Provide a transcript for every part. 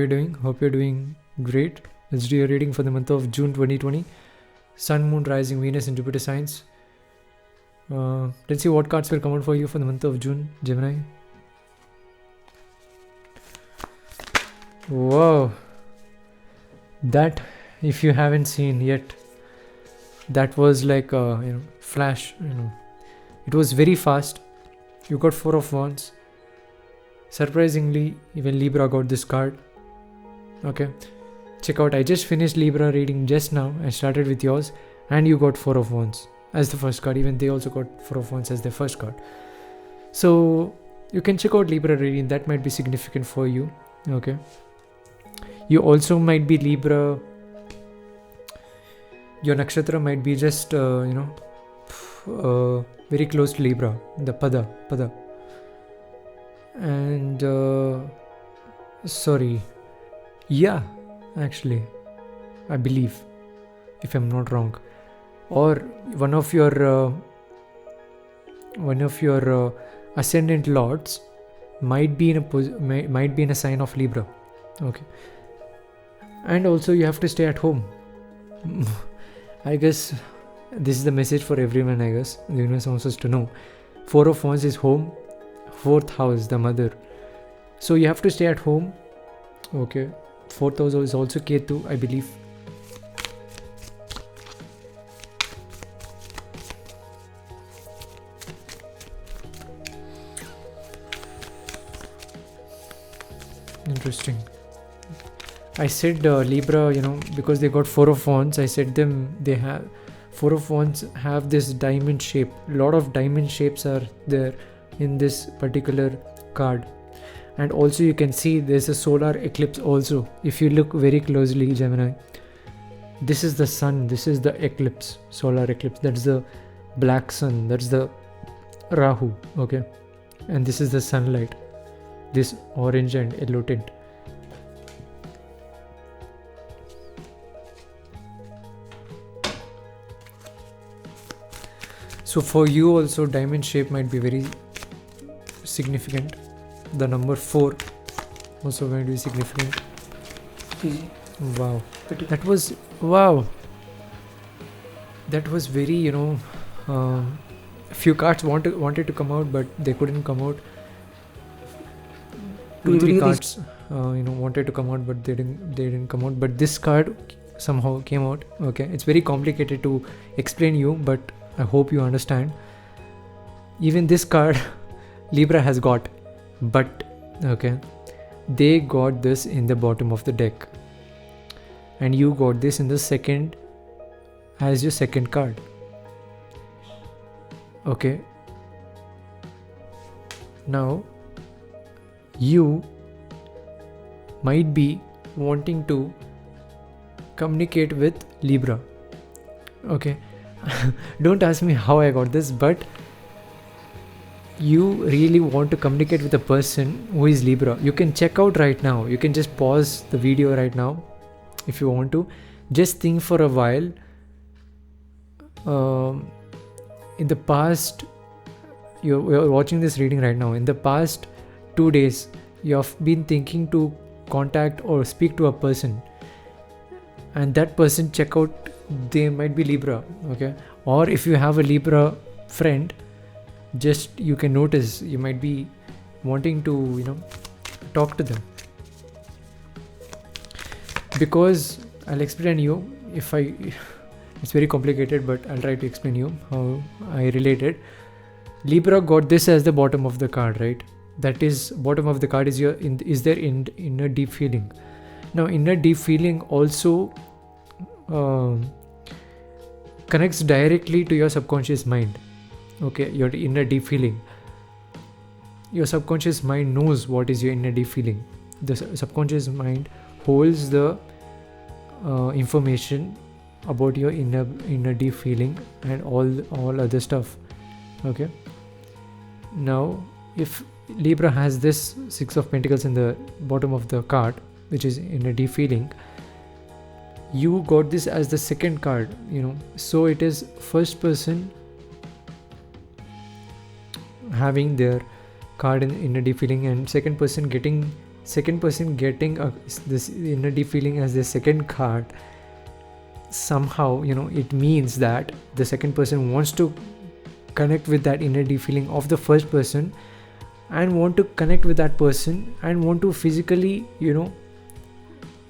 you doing? Hope you're doing great. Let's do your reading for the month of June 2020. Sun, Moon, Rising, Venus, and Jupiter signs. Let's see what cards will come out for you for the month of June, Gemini. Wow. That, if you haven't seen yet, that was like a flash. It was very fast. You got Four of Wands. Surprisingly, even Libra got this card. Okay, check out. I just finished Libra reading just now. I started with yours, and you got Four of Wands as the first card. Even they also got Four of Wands as their first card. So you can check out Libra reading. That might be significant for you. Okay. You also might be Libra. Your nakshatra might be just very close to Libra, the Pada. And sorry, yeah, actually, I believe, if I'm not wrong, or one of your ascendant lords might be in a sign of Libra. Okay, and also you have to stay at home. I guess this is the message for everyone. I guess the universe wants us to know. Four of Wands is home. Fourth house, the mother. So you have to stay at home. Okay. Fourth house is also Ketu, I believe. Interesting. I said Libra, because they got Four of Wands, I said they have Four of Wands have this diamond shape. A lot of diamond shapes are there in this particular card. And also you can see there's a solar eclipse also. If you look very closely, Gemini, this is the sun, this is the eclipse, solar eclipse. That's the black sun, that's the Rahu, okay? And this is the sunlight, this orange and yellow tint. So for you also, diamond shape might be very significant. The number 4 also going to be significant. Wow. That was very, few cards wanted to come out, but they couldn't come out. 2-3 cards wanted to come out, but they didn't come out. But this card somehow came out. Okay, it's very complicated to explain you, but I hope you understand. Even this card Libra has got, but okay, they got this in the bottom of the deck, and you got this in the second as your second card. Okay, now you might be wanting to communicate with Libra. Okay. Don't ask me how I got this, but you really want to communicate with a person who is Libra. You can check out right now. You can just pause the video right now if you want to. Just think for a while. In the past, you're watching this reading right now. In the past 2 days, you have been thinking to contact or speak to a person, and that person, check out, they might be Libra. Okay, or if you have a Libra friend, just you can notice you might be wanting to talk to them, because I'll explain you. It's very complicated, but I'll try to explain you how I related. Libra got this as the bottom of the card, right? That is, bottom of the card is their inner deep feeling. Now inner deep feeling also connects directly to your subconscious mind. Okay, your inner deep feeling. Your subconscious mind knows what is your inner deep feeling. The subconscious mind holds the information about your inner deep feeling and all other stuff. Okay. Now, if Libra has this 6 of Pentacles in the bottom of the card, which is inner deep feeling, you got this as the second card. So it is first person having their card in inner deep feeling, and second person getting second person getting this inner deep feeling as their second card, somehow, it means that the second person wants to connect with that inner deep feeling of the first person, and want to connect with that person, and want to physically,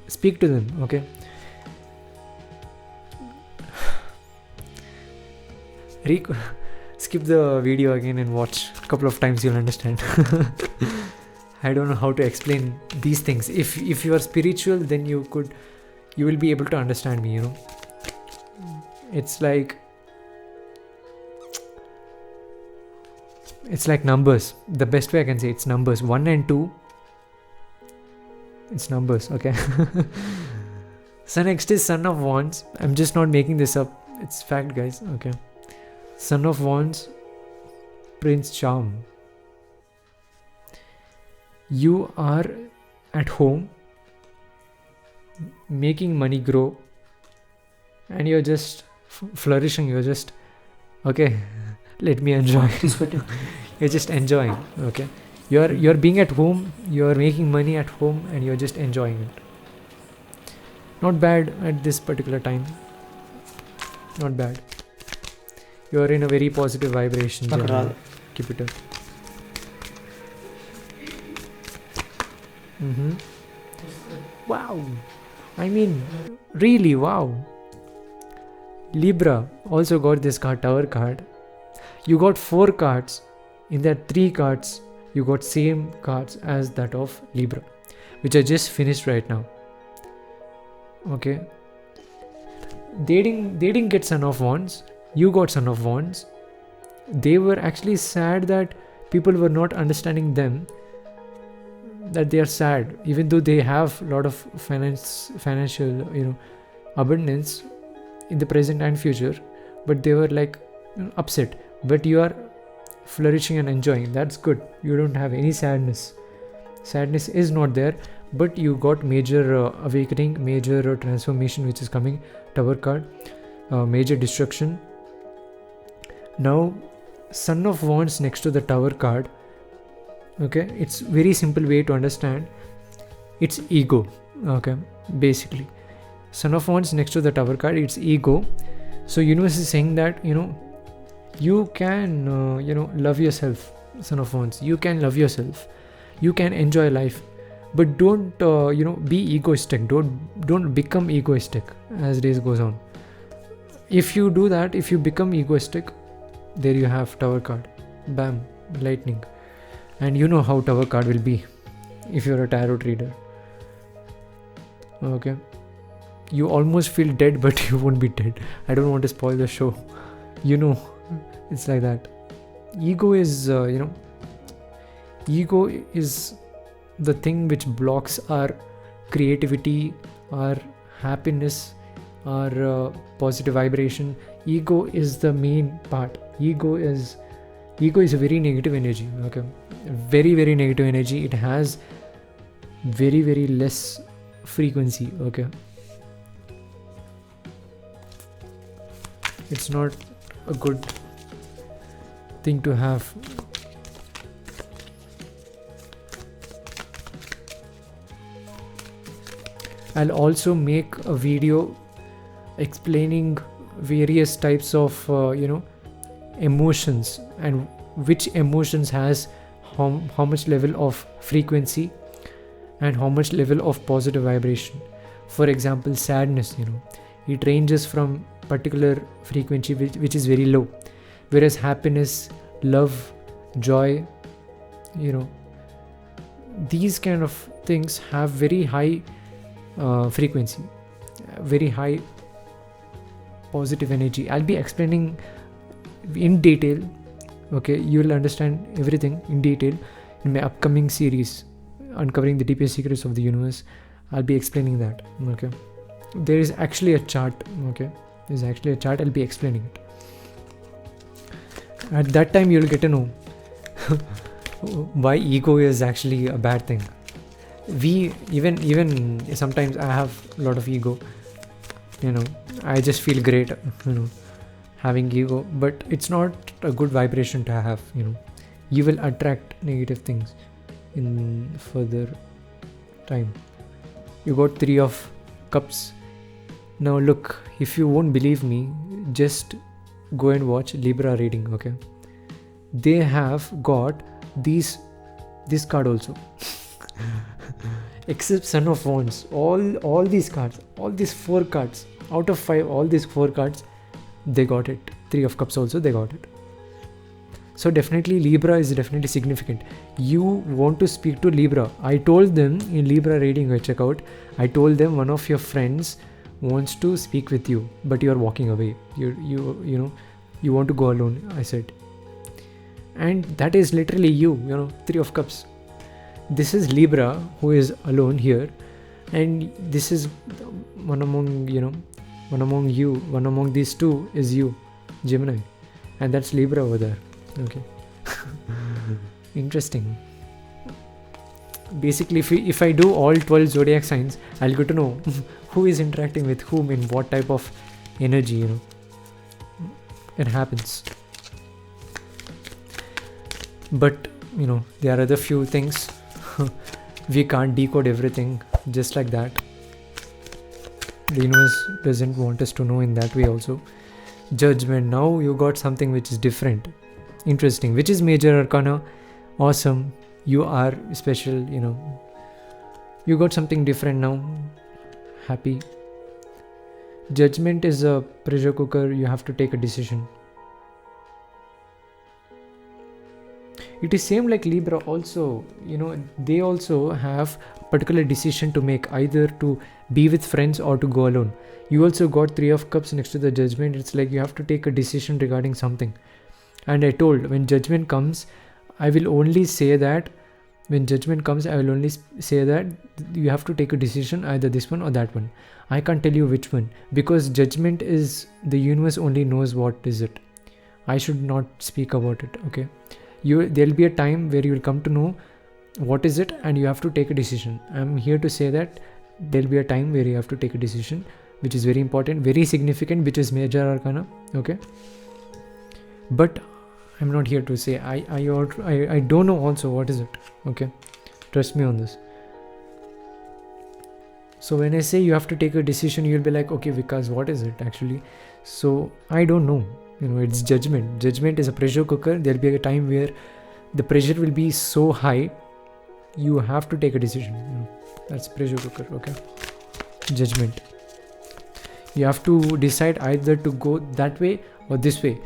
speak to them. Okay, skip the video again and watch a couple of times, you'll understand. I don't know how to explain these things. If you are spiritual, then you will be able to understand me. It's like numbers. The best way I can say, it's numbers. 1 and 2, it's numbers. Okay. So next is Son of Wands. I'm just not making this up, it's fact, guys. Okay, Son of Wands, Prince Charm. You are at home, making money grow, and you're just flourishing. You're just, okay, let me enjoy. You're just enjoying. Okay, you're being at home, you're making money at home, and you're just enjoying it. Not bad at this particular time. Not bad. You're in a very positive vibration. Keep it up. Wow. I mean, really, wow. Libra also got this card, Tower card. You got 4 cards. In that 3 cards, you got same cards as that of Libra, which I just finished right now. Okay. They didn't get Son of Wands. You got Son of Wands. They were actually sad that people were not understanding them, that they are sad, even though they have a lot of financial abundance in the present and future, but they were like upset. But you are flourishing and enjoying. That's good. You don't have any sadness. Sadness is not there, but you got major awakening, major transformation which is coming. Tower card, major destruction. Now Son of Wands next to the Tower card. Okay, it's very simple way to understand. It's ego. Okay, basically Son of Wands next to the Tower card, it's ego. So universe is saying that you can love yourself. Son of Wands, you can love yourself, you can enjoy life, but don't be egoistic. Don't become egoistic as days goes on. If you do that, if you become egoistic, there you have Tower card. Bam, lightning. And you know how Tower card will be if you're a tarot reader. Okay, you almost feel dead, but you won't be dead. I don't want to spoil the show. It's like that. Ego is ego is the thing which blocks our creativity, our happiness, our positive vibration. Ego is the main part. Ego is a very negative energy. Okay, very, very negative energy. It has very, very less frequency. Okay, it's not a good thing to have. I'll also make a video explaining various types of emotions, and which emotions has how much level of frequency and how much level of positive vibration. For example, sadness, it ranges from particular frequency which is very low, whereas happiness, love, joy, these kind of things have very high frequency, very high positive energy. I'll be explaining in detail. Okay, you will understand everything in detail in my upcoming series, Uncovering the Deepest Secrets of the Universe. I'll be explaining that. Okay, there is actually a chart. Okay, there's actually a chart. I'll be explaining it. At that time you'll get to know why ego is actually a bad thing. We even sometimes I have a lot of ego. I just feel great having ego, but it's not a good vibration to have. You will attract negative things in further time. You got 3 of cups. Now look, if you won't believe me, just go and watch Libra reading, okay? They have got this card also. Except Son of Wands, all these cards, all these 4 cards, out of 5, all these 4 cards, they got it. 3 of Cups also, they got it. So definitely Libra is definitely significant. You want to speak to Libra. I told them in Libra reading I check out, I told them one of your friends wants to speak with you, but you are walking away. You want to go alone, I said. And that is literally you 3 of Cups. This is Libra who is alone here, and this is one among these 2 is you, Gemini, and that's Libra over there. Okay. Interesting. Basically, if I do all 12 zodiac signs, I'll get to know who is interacting with whom in what type of energy, it happens. But there are other few things. We can't decode everything just like that. The universe doesn't want us to know in that way also. Judgment. Now you got something which is different, interesting, which is major arcana. Awesome. You are special, you got something different now. Happy. Judgment is a pressure cooker. You have to take a decision. It is same like Libra also, they also have a particular decision to make, either to be with friends or to go alone. You also got 3 of Cups next to the Judgment. It's like you have to take a decision regarding something. And I told, when Judgment comes, I will only say that you have to take a decision, either this one or that one. I can't tell you which one, because Judgment is, the universe only knows what is it. I should not speak about it, okay? There'll be a time where you will come to know what is it, and you have to take a decision. I'm here to say that there'll be a time where you have to take a decision, which is very important, very significant, which is major arcana, okay? But I'm not here to say, I don't know also what is it, okay? Trust me on this. So when I say you have to take a decision, you'll be like, okay, Vikas, what is it actually? So I don't know. It's judgment. Judgment is a pressure cooker. There'll be a time where the pressure will be so high, you have to take a decision. That's pressure cooker, okay? Judgment. You have to decide either to go that way or this way.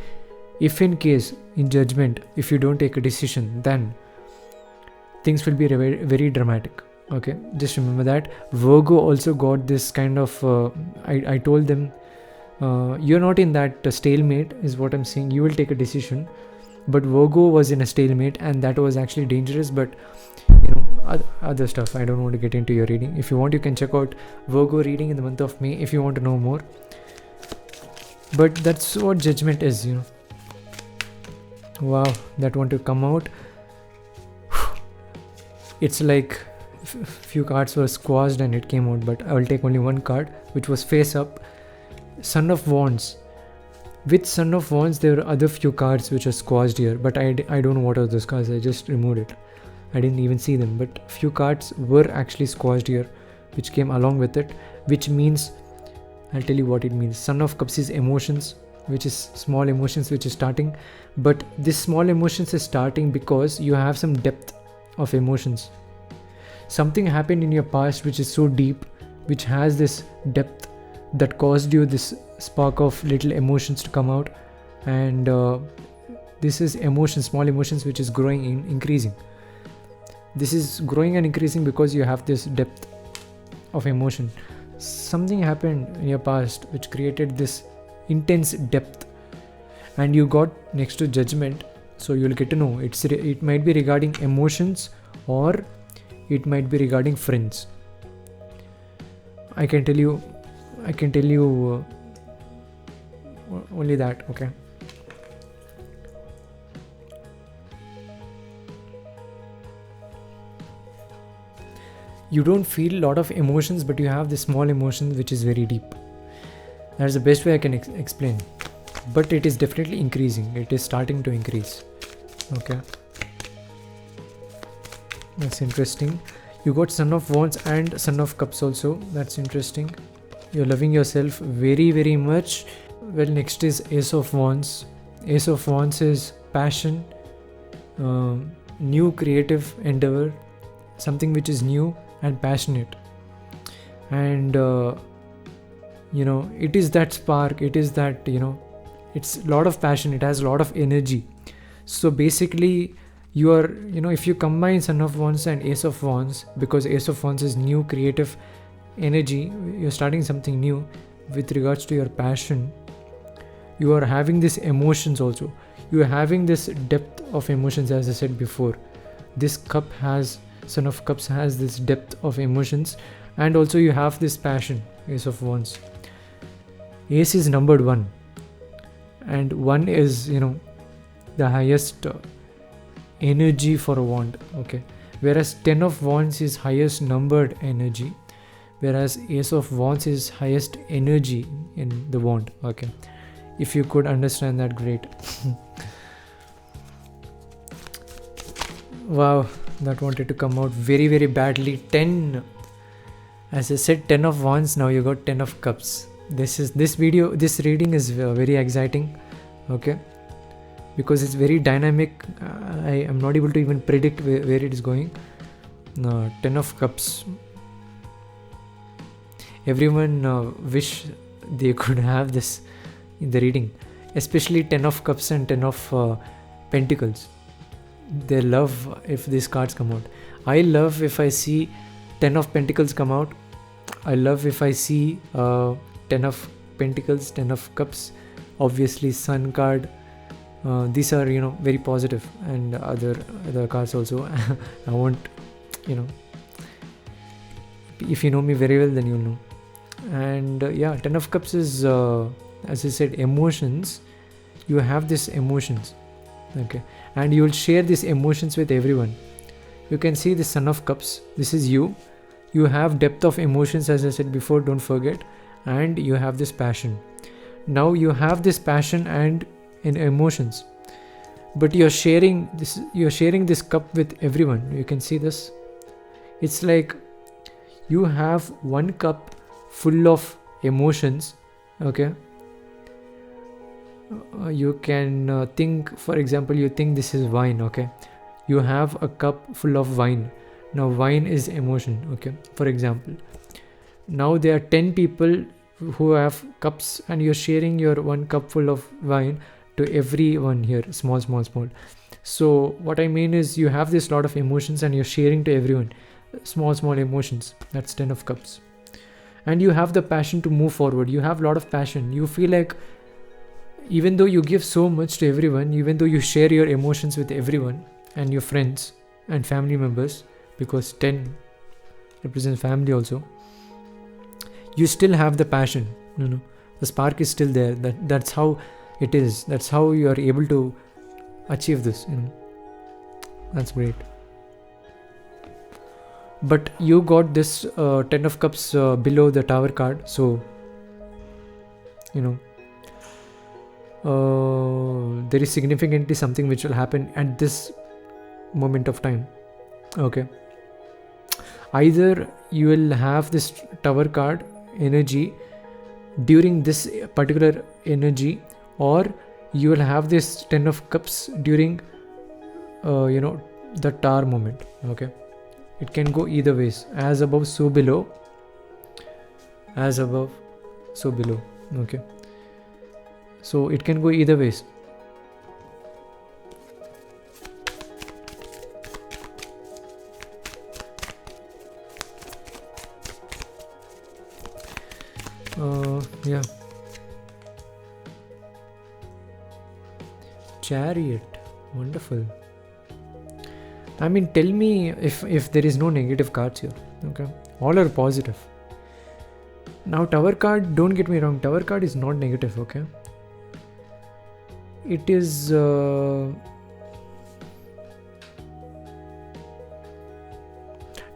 If in case, in judgment, if you don't take a decision, then things will be very, very dramatic. Okay, just remember that. Virgo also got this kind of, I told them, you're not in that stalemate is what I'm saying. You will take a decision, but Virgo was in a stalemate, and that was actually dangerous. But other stuff, I don't want to get into your reading. If you want, you can check out Virgo reading in the month of May if you want to know more. But that's what judgment is. Wow, that want to come out. It's like few cards were squashed and it came out, but I will take only one card, which was face up. Son of Wands. With Son of Wands, there were other few cards which are squashed here, but I don't know what are those cards. I just removed it. I didn't even see them, but few cards were actually squashed here, which came along with it, which means, I'll tell you what it means. Son of Cups is emotions, which is small emotions which is starting, but this small emotions is starting because you have some depth of emotions. Something happened in your past which is so deep, which has this depth, that caused you this spark of little emotions to come out, and this is emotions, small emotions, which is growing increasing. This is growing and increasing because you have this depth of emotion. Something happened in your past which created this intense depth, and you got next to judgment, so you'll get to know it might be regarding emotions, or it might be regarding friends. I can tell you only that, okay? You don't feel a lot of emotions, but you have this small emotion which is very deep. That's the best way I can explain. But it is definitely increasing. It is starting to increase. Okay. That's interesting. You got Son of Wands and Son of Cups also. That's interesting. You're loving yourself very, very much. Well, next is Ace of Wands. Ace of Wands is passion, new creative endeavor, something which is new and passionate. And it is that spark, it is that, it's a lot of passion, it has a lot of energy. So basically, you are, if you combine Son of Wands and Ace of Wands, because Ace of Wands is new creative energy, you're starting something new with regards to your passion. You are having these emotions also. You are having this depth of emotions, as I said before. This cup has, Son of Cups has this depth of emotions, and also you have this passion, Ace of Wands. Ace is numbered 1, and 1 is, the highest energy for a wand, okay? Whereas 10 of Wands is highest numbered energy, whereas Ace of Wands is highest energy in the wand, okay? If you could understand that, great. Wow, that wanted to come out very, very badly. 10, as I said, 10 of Wands, now you got 10 of Cups. This reading is very exciting, okay? Because it's very dynamic. I am not able to even predict where it is going. 10 of Cups. Everyone wish they could have this in the reading, especially 10 of Cups and 10 of Pentacles. They love if these cards come out. I love if I see 10 of Pentacles come out. I love if I see 10 of Pentacles, 10 of Cups, obviously Sun card. These are, very positive, and other cards also. I won't, if you know me very well, then you'll know. And 10 of Cups is, as I said, emotions. You have these emotions, okay, and you will share these emotions with everyone. You can see the Son of Cups. This is you. You have depth of emotions, as I said before, don't forget, and you have this passion. Now you have this passion and in emotions, but you're sharing this cup with everyone. You can see this. It's like you have one cup full of emotions, okay? You can think, for example, you think this is wine, okay? You have a cup full of wine. Now wine is emotion, okay? For example, now there are 10 people who have cups, and you're sharing your one cup full of wine to everyone here, small. So what I mean is, you have this lot of emotions and you're sharing to everyone, small emotions. That's 10 of Cups. And you have the passion to move forward. You have a lot of passion. You feel like, even though you give so much to everyone, even though you share your emotions with everyone and your friends and family members, because 10 represents family also, you still have the passion. The spark is still there. That's how it is. That's how you are able to achieve this. That's great. But you got this 10 of Cups below the Tower card, so there is significantly something which will happen at this moment of time, okay? Either you will have this Tower card energy during this particular energy, or you will have this 10 of Cups during the Tower moment, okay? It can go either ways. As above, so below. As above, so below, okay? So it can go either ways. Yeah. Chariot, wonderful. I mean, tell me if there is no negative cards here, okay? All are positive. Now Tower card, don't get me wrong, Tower card is not negative, okay? It is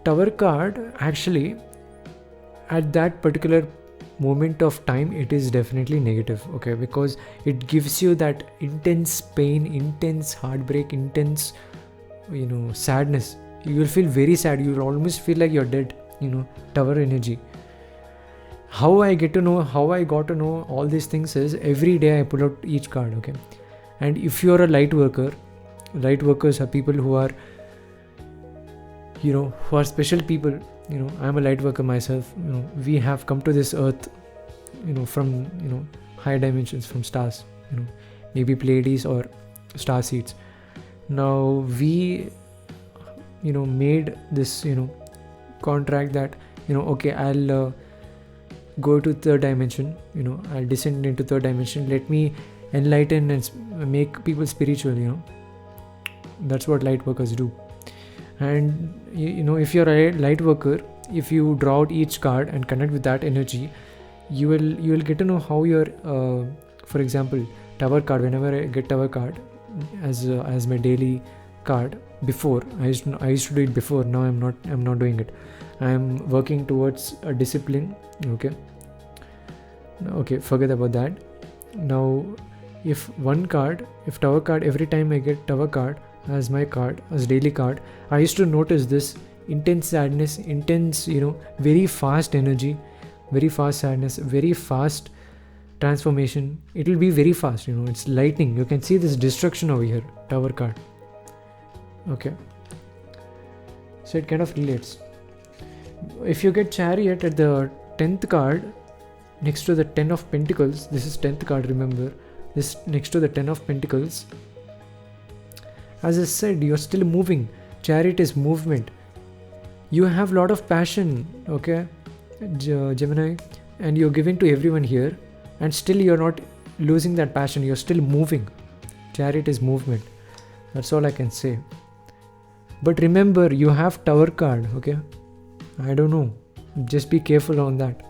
Tower card, actually, at that particular moment of time, it is definitely negative, okay? Because it gives you that intense pain, intense heartbreak, intense sadness you will feel very sad. You will almost feel like you're dead. Tower energy. How I got to know all these things is every day I pull out each card. Okay, and if you're a light workers are people who are who are special people. I'm a light worker myself. We have come to this earth from higher dimensions, from stars, maybe Pleiades or star seeds. Now we made this contract that okay, I'll go to third dimension, I'll descend into third dimension, let me enlighten and make people spiritual. That's what light workers do. And if you're a light worker, if you draw out each card and connect with that energy, you will get to know how your for example, tower card. Whenever I get tower card as my daily card, before I used to do it before. Now I'm not doing it. I'm working towards a discipline. Okay, forget about that. Now if tower card, every time I get tower card as my card, as daily card, I used to notice this intense sadness, intense very fast energy, very fast sadness, very fast transformation. It will be very fast. It's lightning. You can see this destruction over here, tower card. Okay, so it kind of relates. If you get chariot at the 10th card next to the 10 of pentacles, this is 10th card, remember, this next to the 10 of pentacles, as I said, you're still moving. Chariot is movement. You have a lot of passion, okay, Gemini, and you're giving to everyone here, and still you're not losing that passion. You're still moving. Chariot is movement. That's all I can say. But remember, you have tower card, okay? I don't know. Just be careful on that.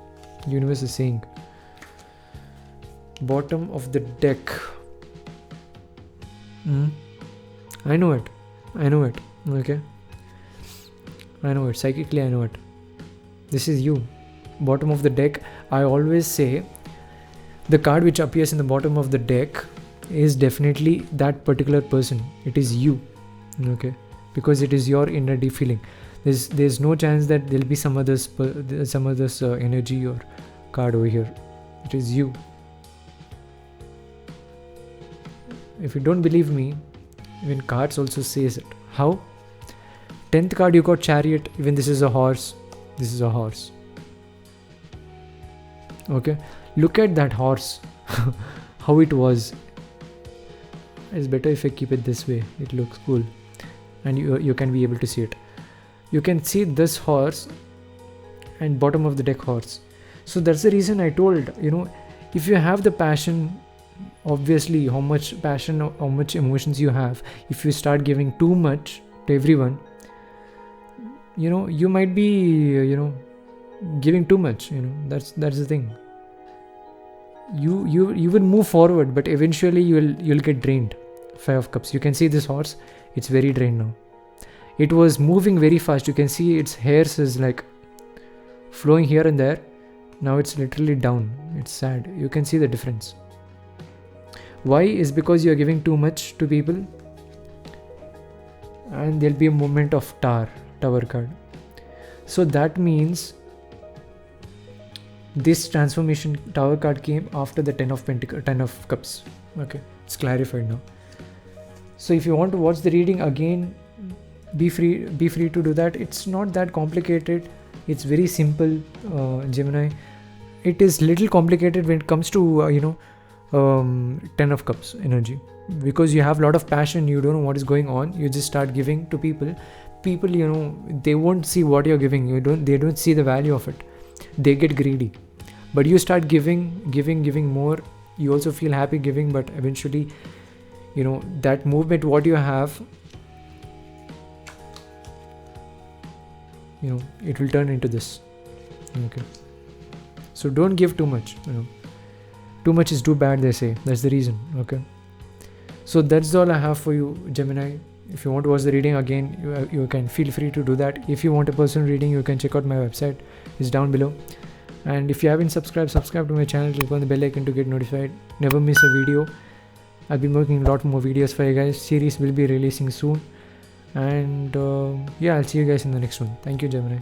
Universe is saying. Bottom of the deck. I know it. Okay? I know it. Psychically, I know it. This is you. Bottom of the deck. I always say the card which appears in the bottom of the deck is definitely that particular person. It is you. Okay? Because it is your inner deep feeling. There's no chance that there'll be some other energy or card over here. It is you. If you don't believe me, even cards also says it. How? 10th card you got chariot. Even this is a horse. This is a horse. Okay, look at that horse. How it was. It's better if I keep it this way. It looks cool. And you can be able to see it. You can see this horse and bottom of the deck horse. So that's the reason I told, if you have the passion, obviously how much passion, how much emotions you have, if you start giving too much to everyone, you might be, giving too much, that's the thing. You will move forward, but eventually you'll get drained. 5 of Cups. You can see this horse. It's very drained now. It was moving very fast. You can see its hairs is like flowing here and there. Now it's literally down. It's sad. You can see the difference. Why? Is because you're giving too much to people, and there'll be a moment of tower card. So that means this transformation tower card came after the 10 of Cups. Okay, it's clarified now. So if you want to watch the reading again, be free to do that. It's not that complicated. It's very simple, Gemini. It is little complicated when it comes to 10 of Cups energy, because you have a lot of passion. You don't know what is going on. You just start giving to people. They won't see what you're giving. They don't see the value of it. They get greedy. But you start giving more. You also feel happy giving, but eventually that movement what you have, it will turn into this. Okay, so don't give too much. Too much is too bad, they say. That's the reason. Okay, so that's all I have for you, Gemini. If you want to watch the reading again, you can feel free to do that. If you want a personal reading, you can check out my website. It's down below. And if you haven't subscribe to my channel. Click on the bell icon to get notified. Never miss a video. I'll be making a lot more videos for you guys. Series will be releasing soon. And yeah, I'll see you guys in the next one. Thank you, Gemini.